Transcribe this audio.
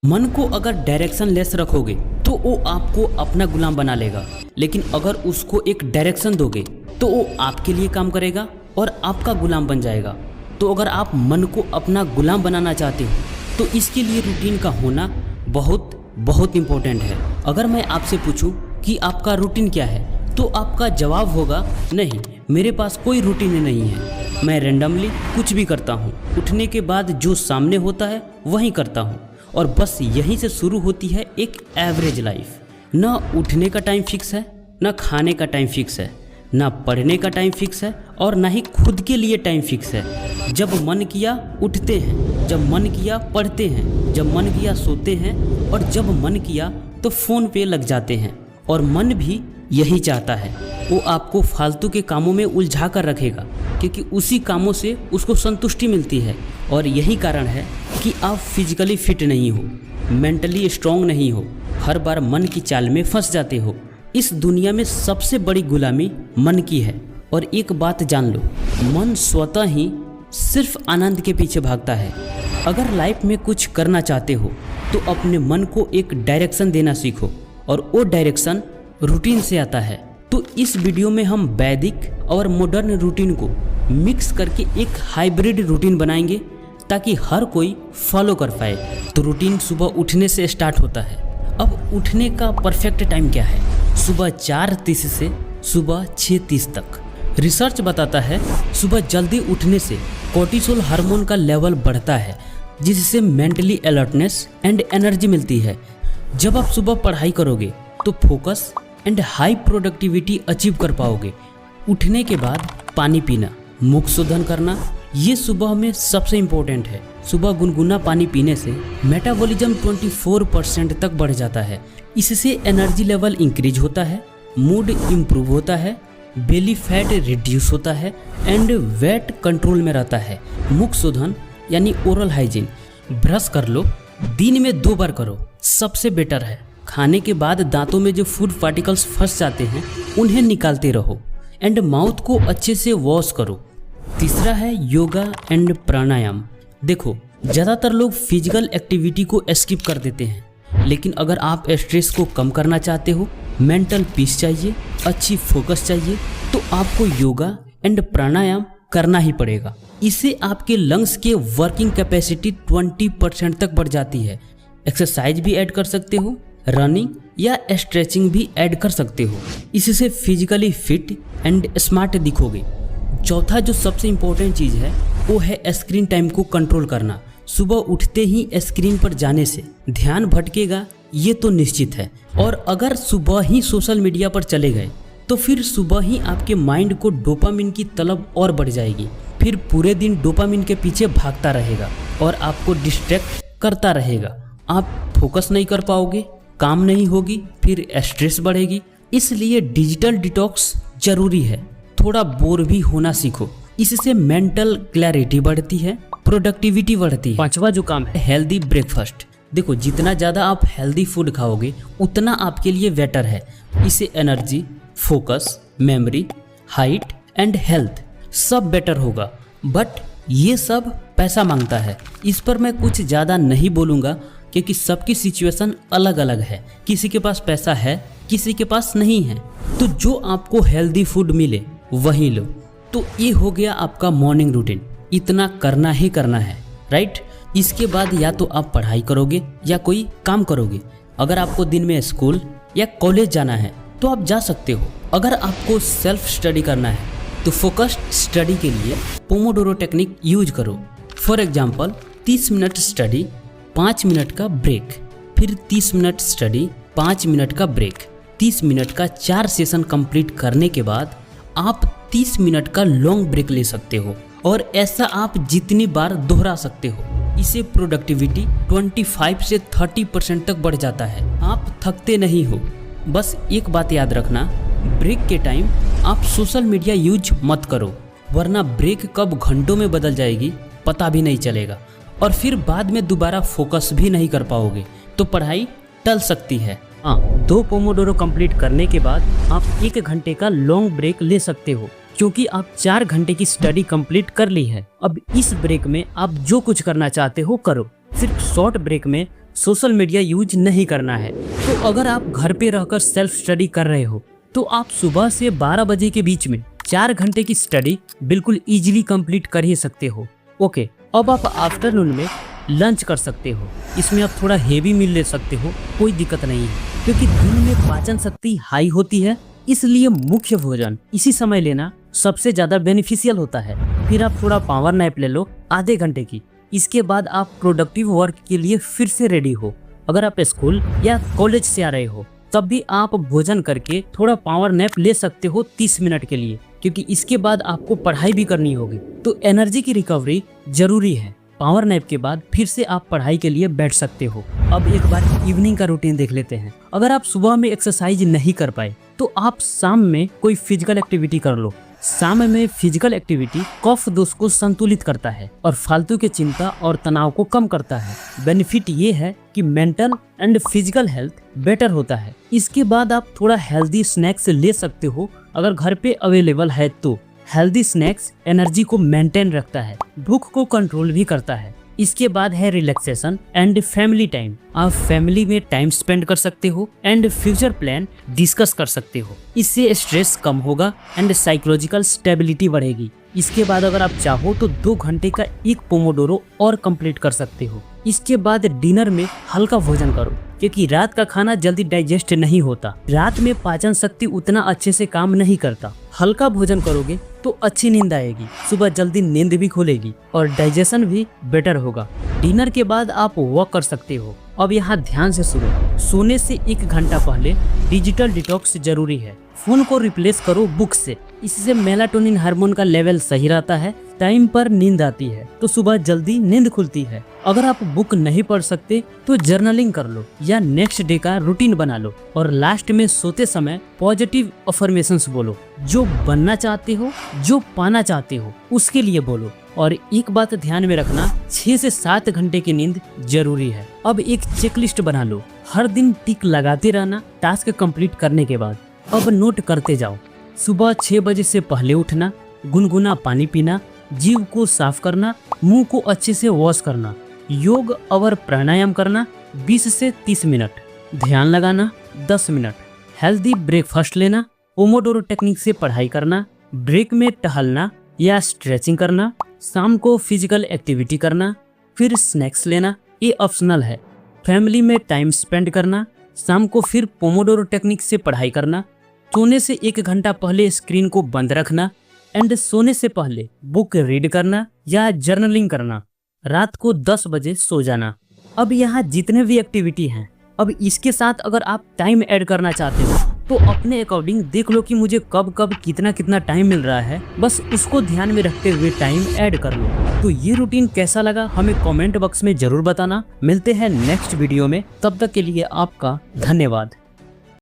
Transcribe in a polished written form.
मन को अगर डायरेक्शन लेस रखोगे तो वो आपको अपना गुलाम बना लेगा, लेकिन अगर उसको एक डायरेक्शन दोगे तो वो आपके लिए काम करेगा और आपका गुलाम बन जाएगा। तो अगर आप मन को अपना गुलाम बनाना चाहते हो तो इसके लिए रूटीन का होना बहुत बहुत इम्पोर्टेंट है। अगर मैं आपसे पूछूं कि आपका रूटीन क्या है तो आपका जवाब होगा नहीं, मेरे पास कोई रूटीन नहीं है, मैं रैंडमली कुछ भी करता हूँ, उठने के बाद जो सामने होता है वही करता हूँ और बस यहीं से शुरू होती है एक एवरेज लाइफ। ना उठने का टाइम फिक्स है, ना खाने का टाइम फिक्स है, ना पढ़ने का टाइम फिक्स है और ना ही खुद के लिए टाइम फिक्स है। जब मन किया उठते हैं, जब मन किया पढ़ते हैं, जब मन किया सोते हैं और जब मन किया तो फ़ोन पे लग जाते हैं। और मन भी यही चाहता है, वो आपको फालतू के कामों में उलझा कर रखेगा क्योंकि उसी कामों से उसको संतुष्टि मिलती है। और यही कारण है कि आप फिजिकली फिट नहीं हो, मेंटली स्ट्रांग नहीं हो, हर बार मन की चाल में फंस जाते हो। इस दुनिया में सबसे बड़ी गुलामी मन की है। और एक बात जान लो, मन स्वतः ही सिर्फ आनंद के पीछे भागता है। अगर लाइफ में कुछ करना चाहते हो तो अपने मन को एक डायरेक्शन देना सीखो और वो डायरेक्शन रूटीन से आता है। तो इस वीडियो में हम वैदिक और मॉडर्न रूटीन को मिक्स करके एक हाइब्रिड रूटीन बनाएंगे ताकि हर कोई फॉलो कर पाए। तो रूटीन सुबह उठने से स्टार्ट होता है। अब उठने का परफेक्ट टाइम क्या है? सुबह 4:30 से सुबह 6:30 तक। रिसर्च बताता है सुबह जल्दी उठने से कोर्टिसोल हार्मोन का लेवल बढ़ता है जिससे मेंटली अलर्टनेस एंड एनर्जी मिलती है। जब आप सुबह पढ़ाई करोगे तो focus and high productivity achieve कर पाओगे। उठने के बाद पानी पीना, मुख शोधन करना, ये सुबह में सबसे इम्पोर्टेंट है। सुबह गुनगुना पानी पीने से मेटाबॉलिज्म 24% तक बढ़ जाता है। इससे एनर्जी लेवल इंक्रीज होता है, मूड इम्प्रूव होता है, बेली फैट रिड्यूस होता है एंड वेट कंट्रोल में रहता है। मुख शोधन यानी ओरल हाइजीन, ब्रश कर लो, दिन में 2 बार करो, सबसे बेटर है। खाने के बाद दांतों में जो फूड पार्टिकल्स फंस जाते हैं उन्हें निकालते रहो एंड माउथ को अच्छे से वॉश करो। तीसरा है योगा एंड प्राणायाम। देखो, ज़्यादातर लोग फिजिकल एक्टिविटी को स्किप कर देते हैं, लेकिन अगर आप स्ट्रेस को कम करना चाहते हो, मेंटल पीस चाहिए, अच्छी फोकस चाहिए, तो आपको योगा एंड प्राणायाम करना ही पड़ेगा। इससे आपके लंग्स के वर्किंग कैपेसिटी 20% तक बढ़ जाती है। एक्सरसाइज भी ऐड कर सकते हो, रनिंग या स्ट्रेचिंग भी ऐड कर सकते हो। इससे फिजिकली फिट एंड स्मार्ट दिखोगे। चौथा जो सबसे इम्पोर्टेंट चीज़ है वो है स्क्रीन टाइम को कंट्रोल करना। सुबह उठते ही स्क्रीन पर जाने से ध्यान भटकेगा, ये तो निश्चित है। और अगर सुबह ही सोशल मीडिया पर चले गए तो फिर सुबह ही आपके माइंड को डोपामिन की तलब और बढ़ जाएगी। फिर पूरे दिन डोपामिन के पीछे भागता रहेगा और आपको डिस्ट्रैक्ट करता रहेगा। आप फोकस नहीं कर पाओगे, काम नहीं होगी, फिर स्ट्रेस बढ़ेगी। इसलिए डिजिटल डिटॉक्स जरूरी है। थोड़ा बोर भी होना सीखो, इससे मेंटल क्लैरिटी बढ़ती है, प्रोडक्टिविटी बढ़ती है। 5वां जो काम है हेल्दी ब्रेकफास्ट। देखो, जितना ज़्यादा आप हेल्दी फूड खाओगे उतना आपके लिए बेटर है। इससे energy, focus, memory, height and health सब बेटर होगा। बट ये सब पैसा मांगता है। इस पर मैं कुछ ज़्यादा नहीं बोलूँगा क्योंकि सबकी सिचुएशन अलग अलग है। किसी के पास पैसा है, किसी के पास नहीं है। तो जो आपको हेल्दी फूड मिले वही लो। तो ये हो गया आपका मॉर्निंग रूटीन। इतना करना ही करना है, राइट? इसके बाद या तो आप पढ़ाई करोगे या कोई काम करोगे। अगर आपको दिन में स्कूल या कॉलेज जाना है तो आप जा सकते हो। अगर आपको सेल्फ स्टडी करना है तो फोकस्ड स्टडी के लिए पोमोडोरो टेक्निक यूज करो। For example 30 minute study, 5 minute का ब्रेक, फिर 30 मिनट स्टडी, 5 मिनट का ब्रेक। 30 मिनट का 4 सेशन कंप्लीट करने के बाद आप 30 मिनट का लॉन्ग ब्रेक ले सकते हो और ऐसा आप जितनी बार दोहरा सकते हो। इससे प्रोडक्टिविटी 25 से 30% तक बढ़ जाता है। आप थकते नहीं हो। बस एक बात याद रखना, ब्रेक के टाइम आप सोशल मीडिया यूज मत करो, वरना ब्रेक कब घंटों में बदल जाएगी पता भी नहीं चलेगा और फिर बाद में दोबारा फोकस भी नहीं कर पाओगे, तो पढ़ाई टल सकती है। हाँ, 2 पोमोडोरो कंप्लीट करने के बाद आप 1 घंटे का लॉन्ग ब्रेक ले सकते हो क्योंकि आप 4 घंटे की स्टडी कंप्लीट कर ली है। अब इस ब्रेक में आप जो कुछ करना चाहते हो करो। सिर्फ शॉर्ट ब्रेक में सोशल मीडिया यूज नहीं करना है। तो अगर आप घर पे रहकर सेल्फ स्टडी कर रहे हो तो आप सुबह से 12 बजे के बीच में 4 घंटे की स्टडी बिल्कुल इजीली कंप्लीट कर ही सकते हो। ओके, अब आप आफ्टरनून में लंच कर सकते हो। इसमें आप थोड़ा हेवी मील ले सकते हो, कोई दिक्कत नहीं है, क्योंकि दिन में पाचन शक्ति हाई होती है, इसलिए मुख्य भोजन इसी समय लेना सबसे ज्यादा बेनिफिशियल होता है। फिर आप थोड़ा पावर नैप ले लो आधे घंटे की। इसके बाद आप प्रोडक्टिव वर्क के लिए फिर से रेडी हो। अगर आप स्कूल या कॉलेज से आ रहे हो तब भी आप भोजन करके थोड़ा पावर नैप ले सकते हो 30 मिनट के लिए, क्योंकि इसके बाद आपको पढ़ाई भी करनी होगी, तो एनर्जी की रिकवरी जरूरी है। पावर नैप के बाद फिर से आप पढ़ाई के लिए बैठ सकते हो। अब एक बार इवनिंग का रूटीन देख लेते हैं। अगर आप सुबह में एक्सरसाइज नहीं कर पाए तो आप शाम में कोई फिजिकल एक्टिविटी कर लो। शाम में फिजिकल एक्टिविटी कफ दोष को संतुलित करता है और फालतू की चिंता और तनाव को कम करता है। बेनिफिट ये है कि mental and physical health better होता है। इसके बाद आप थोड़ा हेल्दी स्नैक्स ले सकते हो अगर घर पे अवेलेबल है तो। हेल्दी स्नैक्स एनर्जी को मेंटेन रखता है, भूख को कंट्रोल भी करता है। इसके बाद है रिलैक्सेशन एंड फैमिली टाइम। आप फैमिली में टाइम स्पेंड कर सकते हो एंड फ्यूचर प्लान डिस्कस कर सकते हो। इससे स्ट्रेस कम होगा एंड साइकोलॉजिकल स्टेबिलिटी बढ़ेगी। इसके बाद अगर आप चाहो तो 2 घंटे का एक पोमोडोरो और कंप्लीट कर सकते हो। इसके बाद डिनर में हल्का भोजन करो, क्योंकि रात का खाना जल्दी डाइजेस्ट नहीं होता। रात में पाचन शक्ति उतना अच्छे से काम नहीं करता। हल्का भोजन करोगे तो अच्छी नींद आएगी, सुबह जल्दी नींद भी खुलेगी और डाइजेशन भी बेटर होगा। डिनर के बाद आप वॉक कर सकते हो। अब यहाँ ध्यान से सुनो, सोने से 1 घंटा पहले डिजिटल डिटॉक्स जरूरी है। फोन को रिप्लेस करो बुक से, इससे मेलाटोनिन हार्मोन का लेवल सही रहता है, टाइम पर नींद आती है तो सुबह जल्दी नींद खुलती है। अगर आप बुक नहीं पढ़ सकते तो जर्नलिंग कर लो या नेक्स्ट डे का रूटीन बना लो। और लास्ट में सोते समय पॉजिटिव अफर्मेशंस बोलो। जो बनना चाहते हो, जो पाना चाहते हो, उसके लिए बोलो। और एक बात ध्यान में रखना, 6 से 7 घंटे की नींद जरूरी है। अब एक चेकलिस्ट बना लो, हर दिन टिक लगाते रहना टास्क कंप्लीट करने के बाद। अब नोट करते जाओ, सुबह 6 बजे से पहले उठना, गुनगुना पानी पीना, जीभ को साफ करना, मुंह को अच्छे से वॉश करना, योग और प्राणायाम करना 20 से 30 मिनट, ध्यान लगाना 10 मिनट, हेल्दी ब्रेकफास्ट लेना, पोमोडोरो टेक्निक से पढ़ाई करना, ब्रेक में टहलना या स्ट्रेचिंग करना, शाम को फिजिकल एक्टिविटी करना, फिर स्नैक्स लेना, ये ऑप्शनल है। फैमिली में टाइम स्पेंड करना, शाम को फिर पोमोडोरो टेक्निक से पढ़ाई करना, सोने से 1 घंटा पहले स्क्रीन को बंद रखना एंड सोने से पहले बुक रीड करना या जर्नलिंग करना, रात को 10 बजे सो जाना। अब यहाँ जितने भी एक्टिविटी हैं, अब इसके साथ अगर आप टाइम ऐड करना चाहते हो तो अपने अकॉर्डिंग देख लो कि मुझे कब कब कितना कितना टाइम मिल रहा है, बस उसको ध्यान में रखते हुए टाइम ऐड कर लो। तो ये रूटीन कैसा लगा हमें कमेंट बॉक्स में जरूर बताना। मिलते हैं नेक्स्ट वीडियो में, तब तक के लिए आपका धन्यवाद।